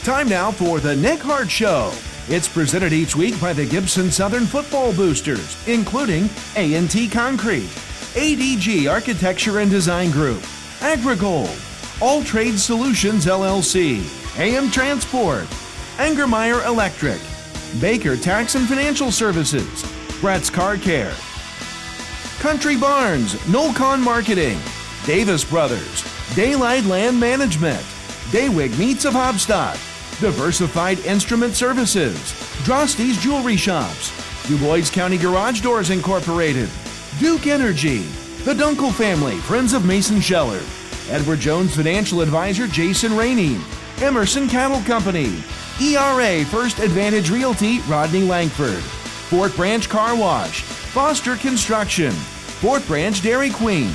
Time now for the Nick Hart Show. It's presented each week by the Gibson Southern Football Boosters, including A&T Concrete, ADG Architecture and Design Group, AgriGold, All Trade Solutions LLC, AM Transport, Engermeyer Electric, Baker Tax and Financial Services, Brett's Car Care, Country Barns, Nolcon Marketing, Davis Brothers, Daylight Land Management, Daywig Meats of Hobstadt, Diversified Instrument Services, Drosty's Jewelry Shops, DuBois County Garage Doors Incorporated, Duke Energy, the Dunkel Family, Friends of Mason Scheller, Edward Jones Financial Advisor Jason Rainey, Emerson Cattle Company, ERA First Advantage Realty Rodney Langford, Fort Branch Car Wash, Foster Construction, Fort Branch Dairy Queen,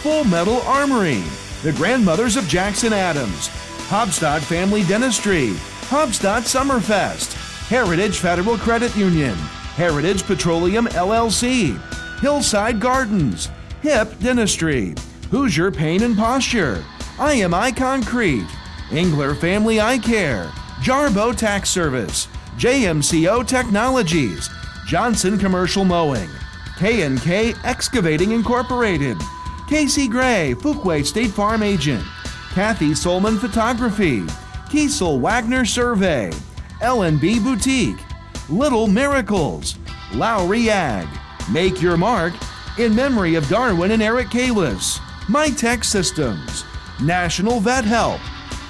Full Metal Armory, the Grandmothers of Jackson Adams, Hobstadt Family Dentistry, Hobstadt Summerfest, Heritage Federal Credit Union, Heritage Petroleum LLC, Hillside Gardens, Hip Dentistry, Hoosier Pain and Posture, IMI Concrete, Engler Family Eye Care, Jarbo Tax Service, JMCO Technologies, Johnson Commercial Mowing, K&K Excavating Incorporated, Casey Gray, Fuquay State Farm Agent, Kathy Solman Photography, Kiesel Wagner Survey, L&B Boutique, Little Miracles, Lowry Ag, Make Your Mark, in memory of Darwin and Eric Kalis, MyTech Systems, National Vet Help,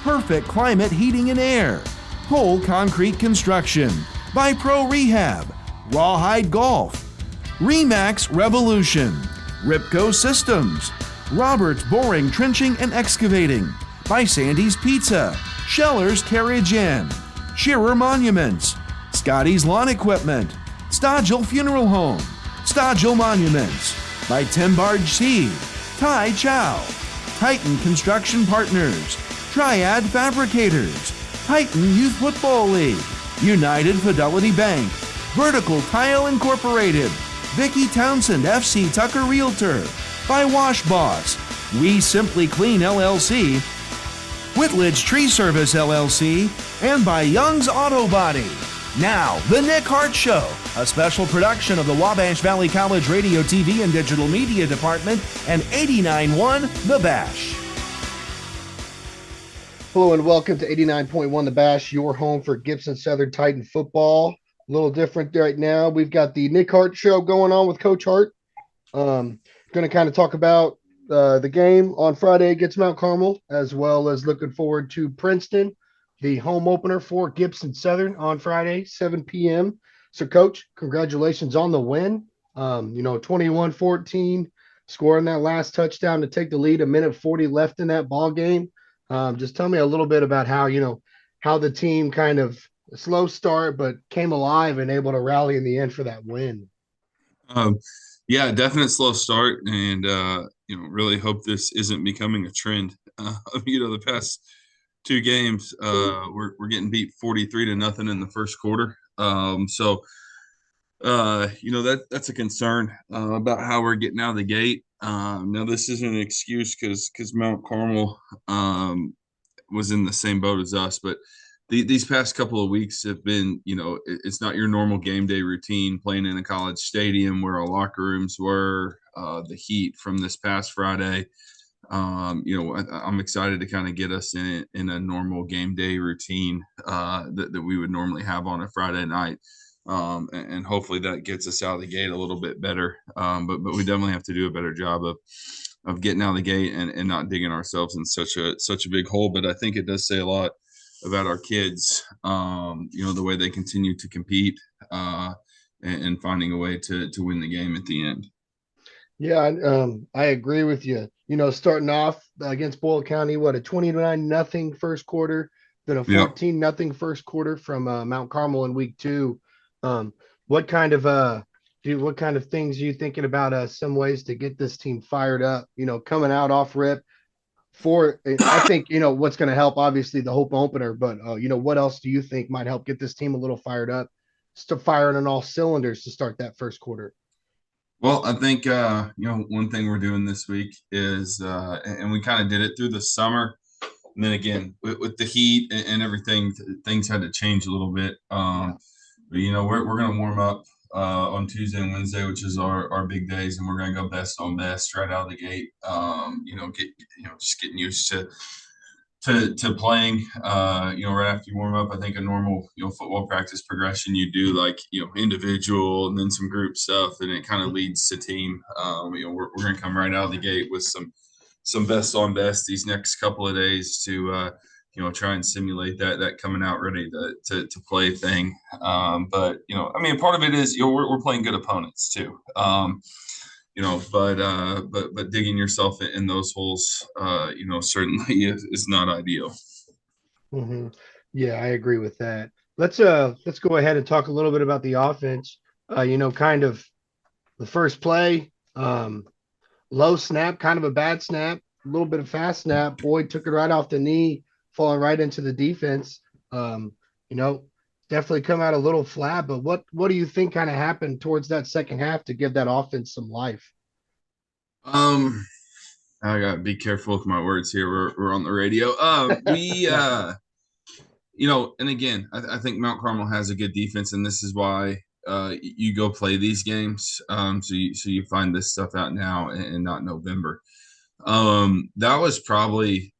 Perfect Climate Heating and Air, Pole Concrete Construction, by Pro Rehab, Rawhide Golf, Remax Revolution, Ripco Systems, Roberts Boring, Trenching and Excavating, by Sandy's Pizza, Scheller's Carriage Inn, Shearer Monuments, Scotty's Lawn Equipment, Stodgel Funeral Home, Stodgel Monuments, by Tim Barge Seed, Tai Chow, Titan Construction Partners, Triad Fabricators, Titan Youth Football League, United Fidelity Bank, Vertical Tile Incorporated, Vicky Townsend FC Tucker Realtor, by Wash Boss, We Simply Clean LLC, Whitledge Tree Service LLC, and by Young's Auto Body. Now, The Nick Hart Show, a special production of the Wabash Valley College Radio, TV, and Digital Media Department and 89.1 The Bash. Hello and welcome to 89.1 The Bash, your home for Gibson Southern Titan football. A little different right now. We've got the Nick Hart Show going on with Coach Hart. Going to kind of talk about the game on Friday against Mount Carmel, as well as looking forward to Princeton, the home opener for Gibson Southern on Friday, 7 p.m. So, Coach, congratulations on the win. 21-14, scoring that last touchdown to take the lead, a minute 40 left in that ball game. Just tell me a little bit about how the team kind of a slow start, but came alive and able to rally in the end for that win. Yeah, definite slow start, and really hope this isn't becoming a trend. The past two games, we're getting beat 43-0 in the first quarter. That's a concern about how we're getting out of the gate. Now this isn't an excuse because Mount Carmel was in the same boat as us, but these past couple of weeks have been, it's not your normal game day routine playing in a college stadium where our locker rooms were, the heat from this past Friday. I'm excited to kind of get us in a normal game day routine that we would normally have on a Friday night. And hopefully that gets us out of the gate a little bit better. But we definitely have to do a better job of getting out of the gate and not digging ourselves in such a big hole. But I think it does say a lot about our kids, the way they continue to compete and finding a way to win the game at the end. Yeah, I agree with you. Starting off against Boyle County, a 29-0 first quarter, then a 14-0 first quarter from Mount Carmel in week 2. What kind of things are you thinking about some ways to get this team fired up, coming out off rip? I think, what's going to help, obviously, the Hope opener, but, what else do you think might help get this team a little fired up, to firing on all cylinders to start that first quarter? Well, I think, one thing we're doing this week is, and we kind of did it through the summer, And then again, with the heat and everything, things had to change a little bit. But, we're going to warm up on Tuesday and Wednesday, which is our big days, and we're going to go best on best right out of the gate. Just getting used to playing, right after you warm up. I think a normal, football practice progression, you do like, individual and then some group stuff, and it kind of leads to team. We're going to come right out of the gate with some best on best these next couple of days to, try and simulate that coming out ready to play thing. But, part of it is, we're playing good opponents too. But digging yourself in those holes, certainly is not ideal. Mm-hmm. Yeah, I agree with that. Let's go ahead and talk a little bit about the offense. Kind of the first play, low snap, kind of a bad snap, a little bit of fast snap. Boyd took it right off the knee, falling right into the defense. Definitely come out a little flat, but what do you think kind of happened towards that second half to give that offense some life? I gotta be careful with my words here. We're on the radio. And again, I think Mount Carmel has a good defense, and this is why you go play these games. So you find this stuff out now and not November. That was probably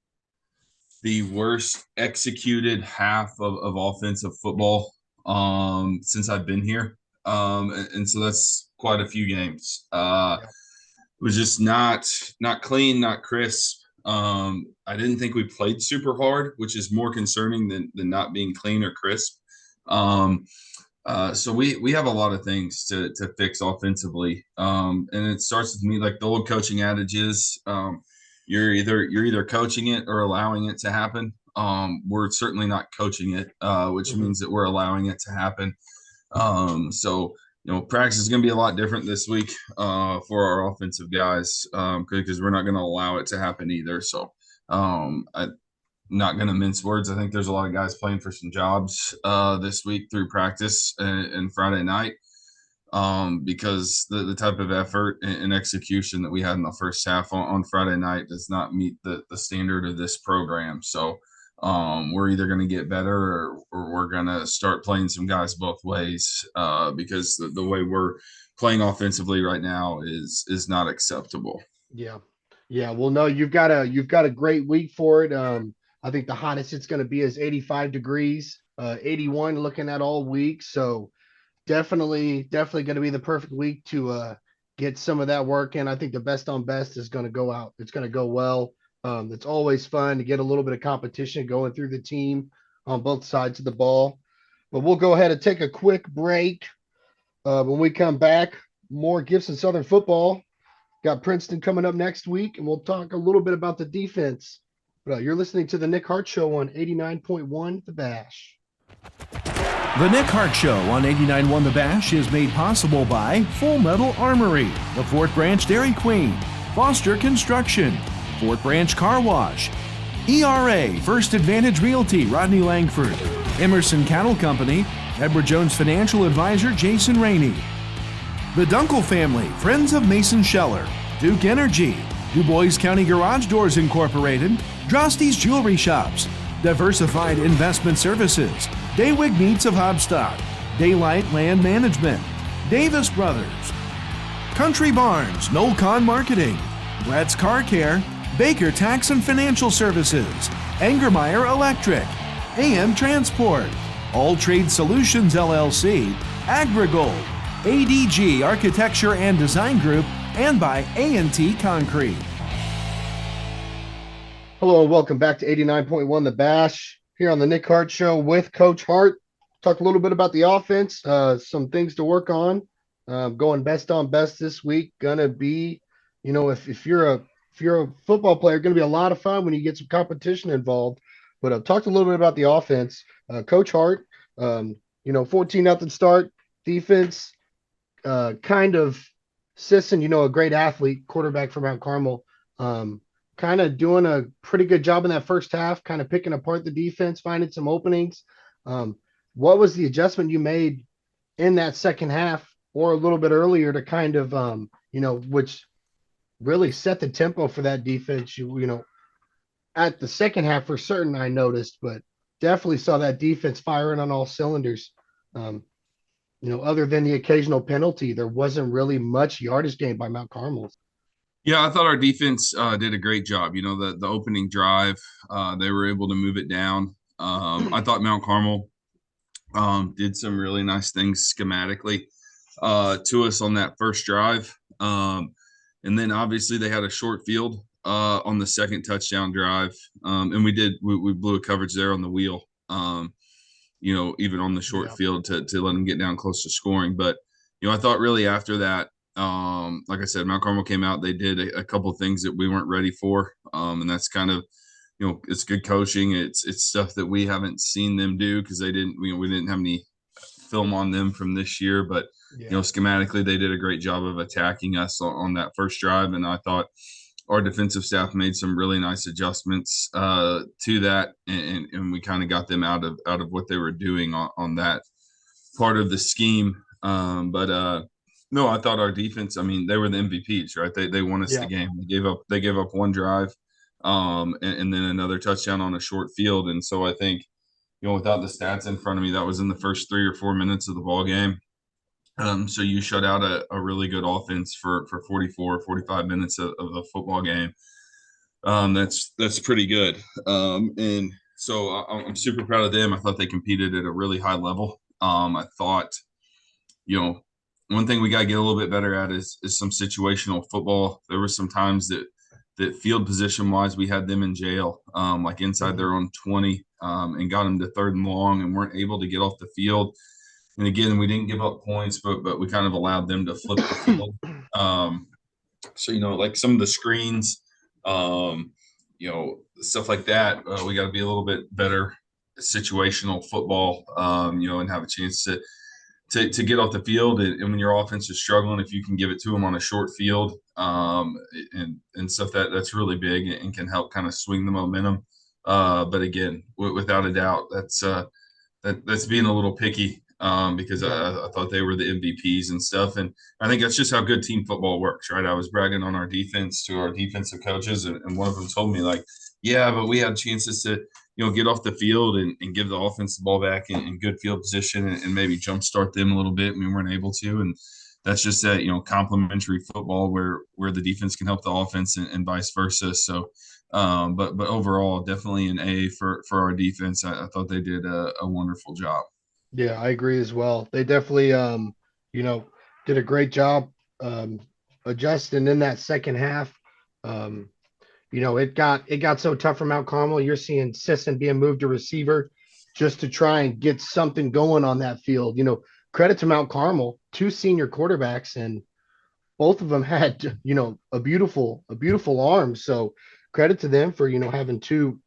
the worst executed half of offensive football since I've been here. And so that's quite a few games. It was just not clean, not crisp. I didn't think we played super hard, which is more concerning than not being clean or crisp. So we have a lot of things to fix offensively. And it starts with me, like the old coaching adage is, you're either coaching it or allowing it to happen. We're certainly not coaching it, which means that we're allowing it to happen. So practice is going to be a lot different this week for our offensive guys because we're not going to allow it to happen either. So I'm not going to mince words. I think there's a lot of guys playing for some jobs this week through practice and Friday night because the type of effort and execution that we had in the first half on Friday night does not meet the standard of this program. So we're either going to get better or we're going to start playing some guys both ways because the way we're playing offensively right now is not acceptable. Yeah. Well, no, you've got a great week for it. I think the hottest it's going to be is 85 degrees, 81 looking at all week. So definitely going to be the perfect week to get some of that work in. I think the best on best is going to go out. It's going to go well. It's always fun to get a little bit of competition going through the team on both sides of the ball. But we'll go ahead and take a quick break. When we come back, more Gibson Southern football. Got Princeton coming up next week, and we'll talk a little bit about the defense. But you're listening to the Nick Hart Show on 89.1 The Bash. The Nick Hart Show on 89.1 The Bash is made possible by Full Metal Armory, the Fort Branch Dairy Queen, Foster Construction, Fort Branch Car Wash, ERA, First Advantage Realty, Rodney Langford, Emerson Cattle Company, Edward Jones Financial Advisor, Jason Rainey, the Dunkel Family, Friends of Mason Scheller, Duke Energy, Du Bois County Garage Doors Incorporated, Drosty's Jewelry Shops, Diversified Investment Services, Daywig Meats of Hobstock, Daylight Land Management, Davis Brothers, Country Barns, Nolcon Marketing, Brett's Car Care, Baker Tax and Financial Services, Engermeyer Electric, AM Transport, All Trade Solutions LLC, AgriGold, ADG Architecture and Design Group, and by A&T Concrete. Hello and welcome back to 89.1 The Bash here on the Nick Hart Show with Coach Hart. Talk a little bit about the offense, some things to work on. Going best on best this week. Gonna be, if you're a football player, gonna be a lot of fun when you get some competition involved. But I've talked a little bit about the offense. Coach Hart, 14-0 start. Defense, kind of Sisson, a great athlete, quarterback for Mount Carmel. Kind of doing a pretty good job in that first half, kind of picking apart the defense, finding some openings. What was the adjustment you made in that second half or a little bit earlier to kind of, which really set the tempo for that defense? at the second half for certain, I noticed, but definitely saw that defense firing on all cylinders. Um, other than the occasional penalty, there wasn't really much yardage gain by Mount Carmel. Yeah, I thought our defense did a great job. The opening drive, they were able to move it down. I thought Mount Carmel did some really nice things schematically to us on that first drive. And then obviously they had a short field on the second touchdown drive. And we blew a coverage there on the wheel, even on the short field to let them get down close to scoring. But, I thought really after that, like I said, Mount Carmel came out, they did a couple of things that we weren't ready for. And that's kind of, it's good coaching. It's stuff that we haven't seen them do because we didn't have any film on them from this year, but schematically they did a great job of attacking us on that first drive. And I thought our defensive staff made some really nice adjustments to that. And we kind of got them out of what they were doing on that part of the scheme. No, I thought our defense, they were the MVPs, right? They won us the game. They gave up one drive and then another touchdown on a short field. And so I think, without the stats in front of me, that was in the first 3 or 4 minutes of the ball game. So you shut out a really good offense for 44, 45 minutes of the football game. That's pretty good. And so I'm super proud of them. I thought they competed at a really high level. I thought, one thing we got to get a little bit better at is some situational football. There were some times that field position wise, we had them in jail, like inside their own 20, and got them to 3rd and long and weren't able to get off the field. And again, we didn't give up points, but we kind of allowed them to flip the field. So, like some of the screens, stuff like that, we got to be a little bit better situational football, and have a chance to get off the field. And when your offense is struggling, if you can give it to them on a short field and stuff that's really big and can help kind of swing the momentum. But again, without a doubt, that's being a little picky because I thought they were the MVPs and stuff. And I think that's just how good team football works, right? I was bragging on our defense to our defensive coaches, and one of them told me, like, yeah, but we had chances to, get off the field and give the offense the ball back in good field position and maybe jumpstart them a little bit. And we weren't able to. And that's just that, complementary football where the defense can help the offense and vice versa. So, but overall, definitely an A for our defense. I thought they did a wonderful job. Yeah, I agree as well. They definitely, did a great job adjusting in that second half. It got so tough for Mount Carmel. You're seeing Sisson being moved to receiver just to try and get something going on that field. Credit to Mount Carmel, 2 senior quarterbacks, and both of them had, a beautiful arm. So credit to them for, having 2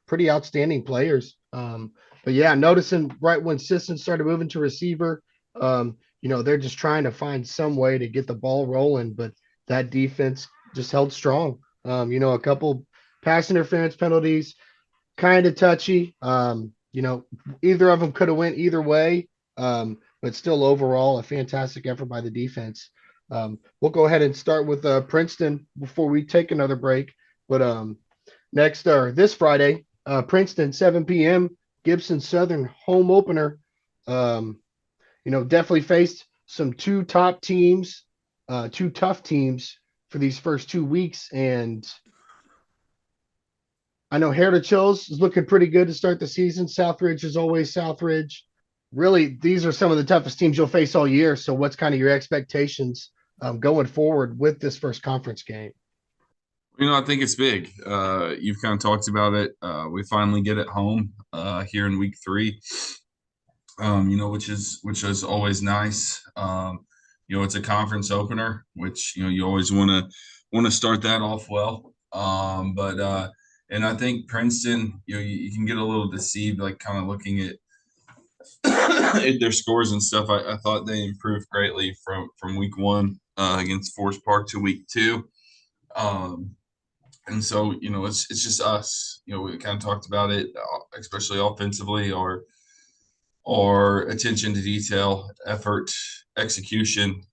pretty outstanding players. But yeah, noticing right when Sisson started moving to receiver, they're just trying to find some way to get the ball rolling, but that defense just held strong. A couple pass interference penalties, kind of touchy. Either of them could have went either way, but still overall a fantastic effort by the defense. We'll go ahead and start with Princeton before we take another break. But next this Friday, Princeton, 7 p.m., Gibson Southern home opener. Definitely faced some 2 tough teams for these first 2 weeks. And I know Heritage Hills is looking pretty good to start the season. Southridge is always Southridge. Really, these are some of the toughest teams you'll face all year. So what's kind of your expectations going forward with this first conference game? I think it's big. You've kind of talked about it. We finally get it home here in week 3, which is always nice. It's a conference opener, which, you always want to start that off well. And I think Princeton, you can get a little deceived, like kind of looking at their scores and stuff. I thought they improved greatly from week 1 against Forest Park to week 2. And so, it's just us. We kind of talked about it, especially offensively, our attention to detail, effort, execution.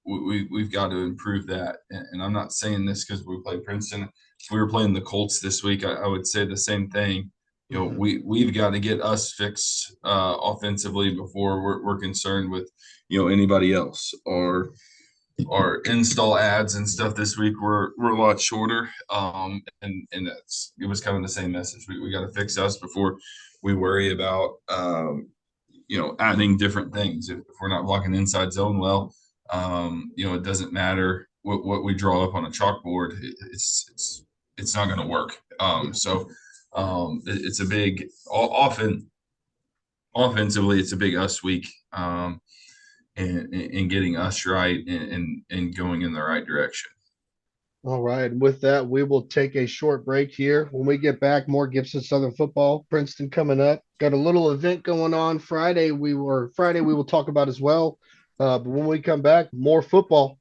we've got to improve that. And I'm not saying this because we play Princeton. If we were playing the Colts this week, I would say the same thing. We've got to get us fixed offensively before we're concerned with anybody else. Our install ads and stuff this week were a lot shorter, and it was kind of the same message. We got to fix us before we worry about adding different things. If we're not blocking inside zone well, it doesn't matter what we draw up on a chalkboard. It's not going to work. It's a big offensively, it's a big us week, and getting us right and going in the right direction. All right. With that, we will take a short break here. When we get back, more Gibson Southern football. Princeton coming up. Got a little event going on Friday. We will talk about as well. But when we come back, more football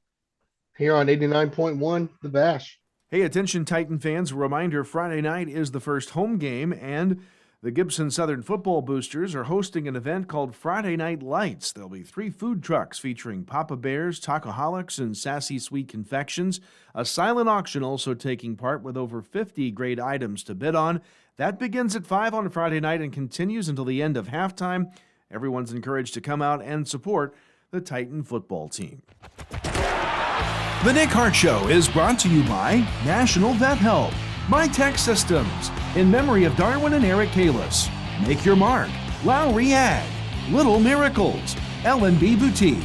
here on 89.1 The Bash. Hey, attention Titan fans, a reminder, Friday night is the first home game, and the Gibson Southern Football Boosters are hosting an event called Friday Night Lights. There'll be 3 food trucks featuring Papa Bears, Tacoholics, and Sassy Sweet Confections. A silent auction also taking part with over 50 great items to bid on. That begins at 5 on Friday night and continues until the end of halftime. Everyone's encouraged to come out and support the Titan football team. The Nick Hart Show is brought to you by National Vet Help, My Tech Systems, in memory of Darwin and Eric Kalis, Make Your Mark, Lowry Ag, Little Miracles, L&B Boutique,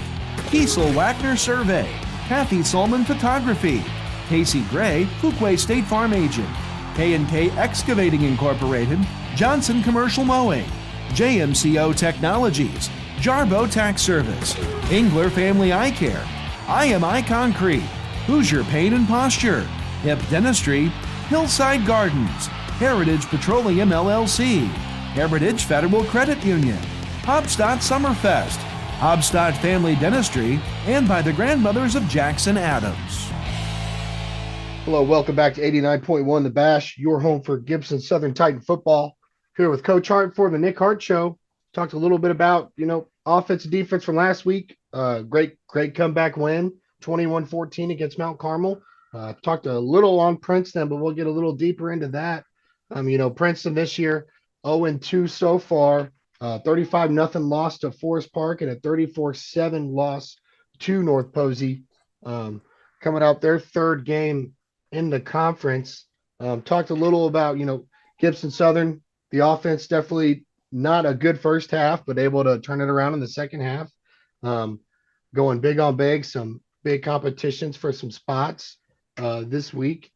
Kiesel Wagner Survey, Kathy Solman Photography, Casey Gray, Fuquay State Farm Agent, K&K Excavating Incorporated, Johnson Commercial Mowing, JMCO Technologies, Jarbo Tax Service, Engler Family Eye Care, IMI Concrete, Hoosier Pain and Posture, Hip Dentistry, Hillside Gardens, Heritage Petroleum LLC, Heritage Federal Credit Union, Hobstadt Summerfest, Hobstadt Family Dentistry, and by the grandmothers of Jackson Adams. Hello, welcome back to 89.1 The Bash, your home for Gibson Southern Titan football. Here with Coach Hart for the Nick Hart Show. Talked a little bit about, offense and defense from last week. Great comeback win, 21-14 against Mount Carmel. Talked a little on Princeton, but we'll get a little deeper into that. Princeton this year, 0-2 so far, 35-0 loss to Forest Park and a 34-7 loss to North Posey. Coming out their third game in the conference. Talked a little about, Gibson Southern, the offense definitely not a good first half, but able to turn it around in the second half. Going big on big, some big competitions for some spots this week.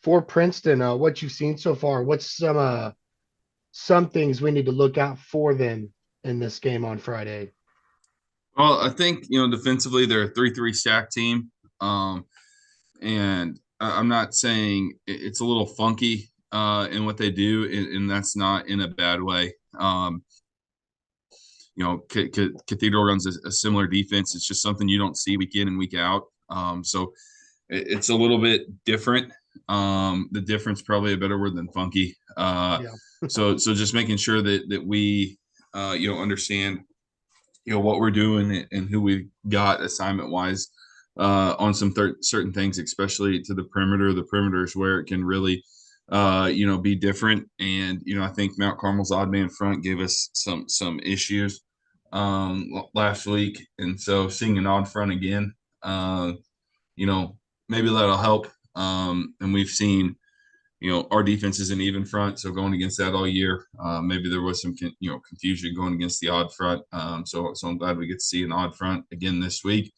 For Princeton, what you've seen so far, what's some things we need to look out for them in this game on Friday? Well, I think, defensively, they're a 3-3 stack team. And I'm not saying it's a little funky in what they do, and that's not in a bad way. Cathedral runs a similar defense. It's just something you don't see week in and week out. So it's a little bit different. The difference, probably a better word than funky. So just making sure that we, understand, what we're doing and who we've got assignment wise on some certain things, especially to the perimeter. The perimeter is where it can really, be different. And, I think Mount Carmel's odd man front gave us some issues last week. And so seeing an odd front again, maybe that'll help. And we've seen, our defense is an even front. So going against that all year, maybe there was some, confusion going against the odd front. So I'm glad we get to see an odd front again this week.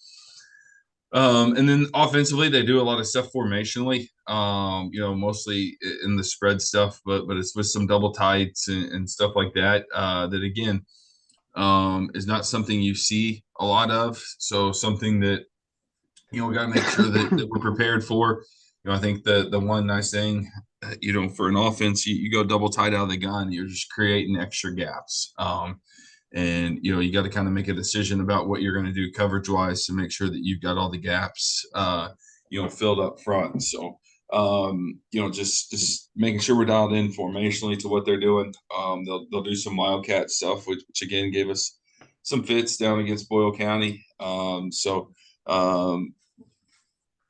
And then offensively, they do a lot of stuff formationally, mostly in the spread stuff, but it's with some double tights and stuff like that, that again, is not something you see a lot of. So something that, we got to make sure that we're prepared for. I think the one nice thing, for an offense, you go double tight out of the gun, you're just creating extra gaps. And, you got to kind of make a decision about what you're going to do coverage wise to make sure that you've got all the gaps, filled up front. So, just making sure we're dialed in formationally to what they're doing. They'll do some wildcat stuff, which again gave us some fits down against Boyle County. Um,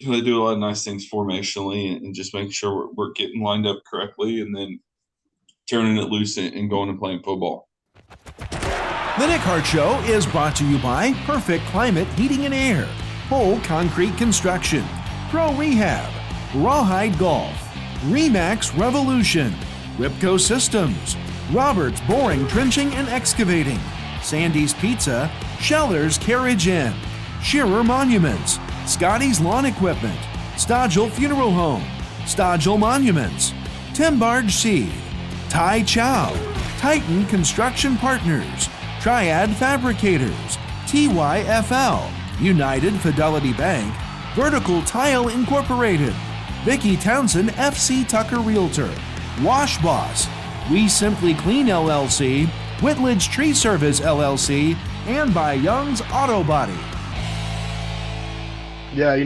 they do a lot of nice things formationally and just making sure we're getting lined up correctly and then turning it loose and going and playing football. The Nick Hart Show is brought to you by Perfect Climate Heating and Air, Whole Concrete Construction, Pro Rehab, Rawhide Golf, Remax Revolution, Ripco Systems, Roberts Boring, Trenching and Excavating, Sandy's Pizza, Scheller's Carriage Inn, Shearer Monuments, Scotty's Lawn Equipment, Stodgel Funeral Home, Stodgel Monuments, Timbarge Seed, Tai Chow, Titan Construction Partners, Triad Fabricators, TYFL, United Fidelity Bank, Vertical Tile Incorporated, Vicki Townsend FC Tucker Realtor, Wash Boss, We Simply Clean LLC, Whitledge Tree Service LLC, and by Young's Auto Body. Yeah,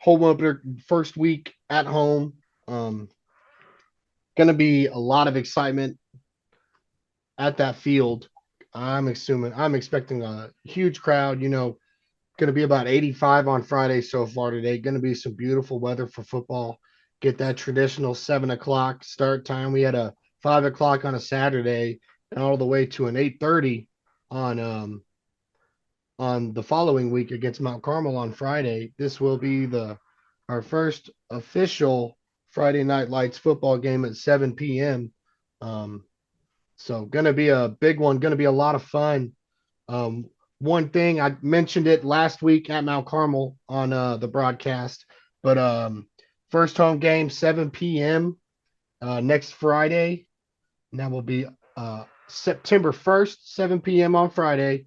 home opener, first week at home. Going to be a lot of excitement at that field. I'm expecting a huge crowd. Going to be about 85 on Friday so far today. Going to be some beautiful weather for football. Get that traditional 7:00 start time. We had a 5:00 on a Saturday, and all the way to an 8:30 on the following week against Mount Carmel on Friday. This will be our first official Friday Night Lights football game at 7 p.m. So going to be a big one, going to be a lot of fun. One thing, I mentioned it last week at Mount Carmel on the broadcast, but first home game, 7 p.m. Next Friday. And that will be September 1st, 7 p.m. on Friday.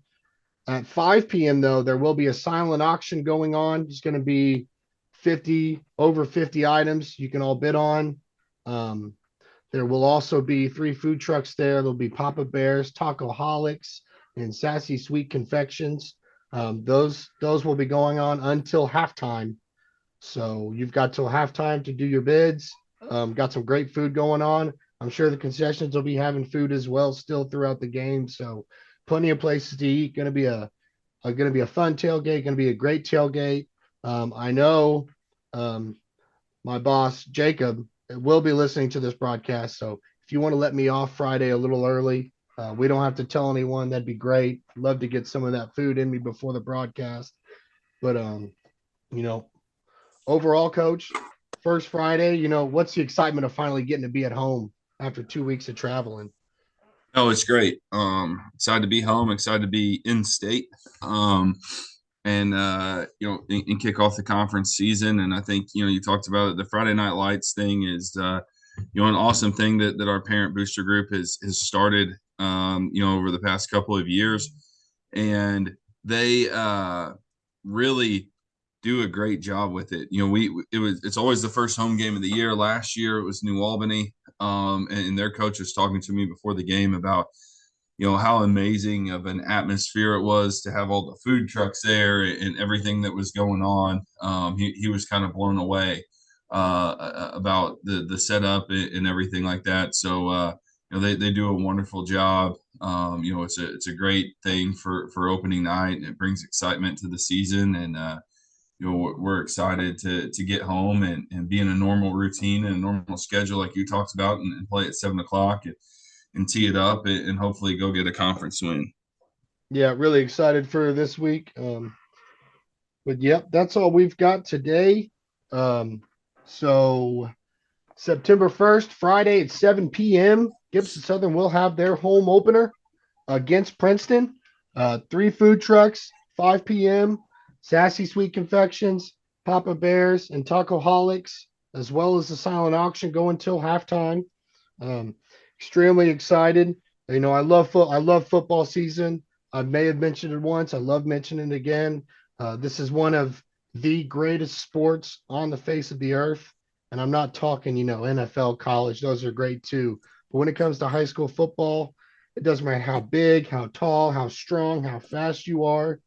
At 5 p.m., though, there will be a silent auction going on. It's going to be over 50 items you can all bid on. There will also be 3 food trucks there. There'll be Papa Bear's, Tacoholics, and Sassy Sweet Confections. Those will be going on until halftime. So you've got till halftime to do your bids. Got some great food going on. I'm sure the concessions will be having food as well still throughout the game. So plenty of places to eat. Going to be a fun tailgate. Going to be a great tailgate. I know my boss Jacob will be listening to this broadcast. So if you want to let me off Friday a little early, we don't have to tell anyone. That'd be great. Love to get some of that food in me before the broadcast. But overall, Coach, first Friday. What's the excitement of finally getting to be at home after 2 weeks of traveling? Oh, it's great. Excited to be home, excited to be in state. And kick off the conference season. And I think, you talked about it, the Friday Night Lights thing is, an awesome thing that our parent booster group has started, over the past couple of years. And they really do a great job with it. It's always the first home game of the year. Last year it was New Albany. And their coach was talking to me before the game about, how amazing of an atmosphere it was to have all the food trucks there and everything that was going on. He was kind of blown away about the setup and everything like that. So, they do a wonderful job. It's a great thing for opening night, and it brings excitement to the season. And, we're excited to get home and be in a normal routine and a normal schedule like you talked about and play at 7:00 and tee it up and hopefully go get a conference win. Yeah, really excited for this week. But yep, that's all we've got today. So September 1st, Friday at 7 p.m., Gibson Southern will have their home opener against Princeton. 3 food trucks, 5 p.m., Sassy Sweet Confections, Papa Bear's, and Tacoholics, as well as the silent auction going till halftime. Extremely excited. I love football season. I may have mentioned it once. I love mentioning it again. This is one of the greatest sports on the face of the earth. And I'm not talking, NFL, college. Those are great too. But when it comes to high school football, it doesn't matter how big, how tall, how strong, how fast you are.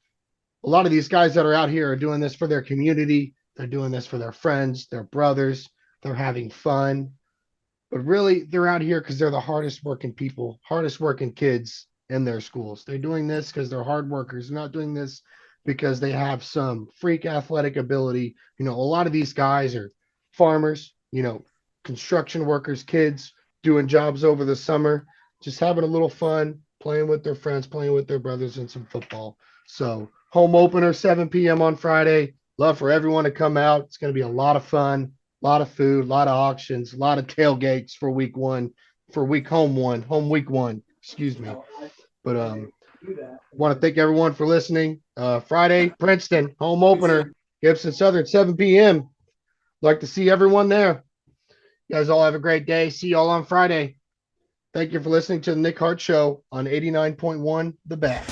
A lot of these guys that are out here are doing this for their community. They're doing this for their friends, their brothers. They're having fun. But really, they're out here because they're the hardest working people, hardest working kids in their schools. They're doing this because they're hard workers. They're not doing this because they have some freak athletic ability. A lot of these guys are farmers, construction workers, kids doing jobs over the summer, just having a little fun, playing with their friends, playing with their brothers and some football. So home opener, 7 p.m. on Friday. Love for everyone to come out. It's going to be a lot of fun, a lot of food, a lot of auctions, a lot of tailgates for week one, home week one, excuse me. But want to thank everyone for listening. Friday, Princeton, home opener, Gibson Southern, 7 p.m. Like to see everyone there. You guys all have a great day. See y'all on Friday. Thank you for listening to the Nick Hart Show on 89.1 The Bash.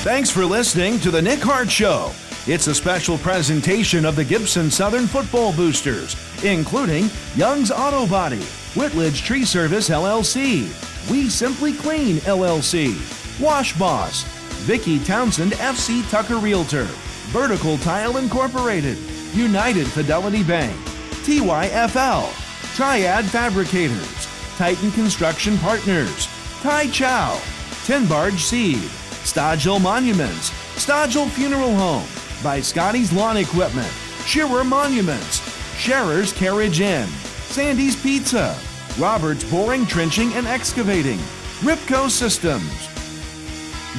Thanks for listening to the Nick Hart Show. It's a special presentation of the Gibson Southern Football Boosters, including Young's Auto Body, Whitledge Tree Service LLC, We Simply Clean LLC, Wash Boss, Vicky Townsend FC Tucker Realtor, Vertical Tile Incorporated, United Fidelity Bank, TYFL, Triad Fabricators, Titan Construction Partners, Tai Chow, Tin Barge Seed, Stodgel Monuments, Stodgel Funeral Home, by Scotty's Lawn Equipment, Shearer Monuments, Scherer's Carriage Inn, Sandy's Pizza, Roberts Boring, Trenching, and Excavating, Ripco Systems,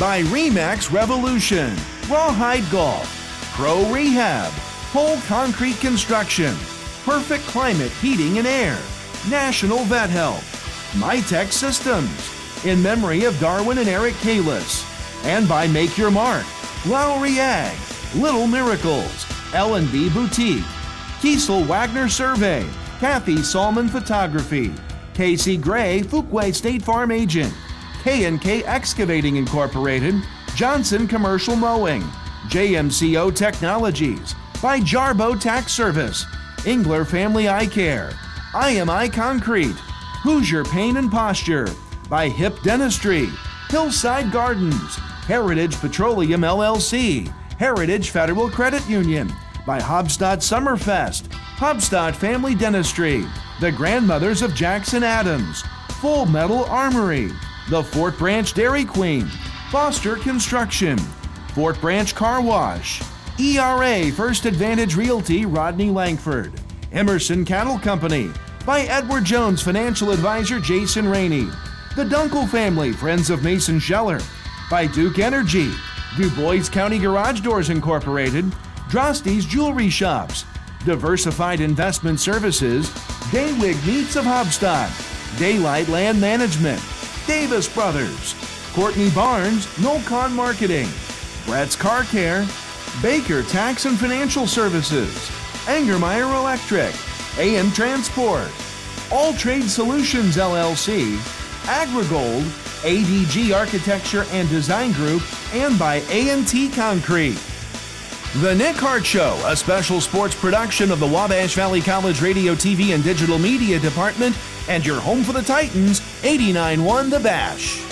by Remax Revolution, Rawhide Golf, Pro Rehab, Pole Concrete Construction, Perfect Climate Heating and Air, National Vet Help, MyTech Systems, in memory of Darwin and Eric Kalis, and by Make Your Mark, Lowry Ag, Little Miracles, L&B Boutique, Kiesel Wagner Survey, Kathy Salmon Photography, Casey Gray Fuquay State Farm Agent, K&K Excavating Incorporated, Johnson Commercial Mowing, JMCO Technologies, by Jarbo Tax Service, Engler Family Eye Care, IMI Concrete, Hoosier Pain and Posture, by Hip Dentistry, Hillside Gardens, Heritage Petroleum LLC, Heritage Federal Credit Union, by Hobstadt Summerfest, Hobstadt Family Dentistry, the Grandmothers of Jackson Adams, Full Metal Armory, the Fort Branch Dairy Queen, Foster Construction, Fort Branch Car Wash, ERA First Advantage Realty Rodney Langford, Emerson Cattle Company, by Edward Jones Financial Advisor Jason Rainey, the Dunkel Family Friends of Mason Scheller, by Duke Energy, Du Bois County Garage Doors Incorporated, Drosty's Jewelry Shops, Diversified Investment Services, Daywig Meats of Hobstadt, Daylight Land Management, Davis Brothers, Courtney Barnes, Nolcon Marketing, Brett's Car Care, Baker Tax and Financial Services, Angermeyer Electric, AM Transport, All Trade Solutions LLC, AgriGold, ADG Architecture and Design Group, and by A&T Concrete. The Nick Hart Show, a special sports production of the Wabash Valley College Radio, TV, and Digital Media Department, and your home for the Titans, 89.1 The Bash.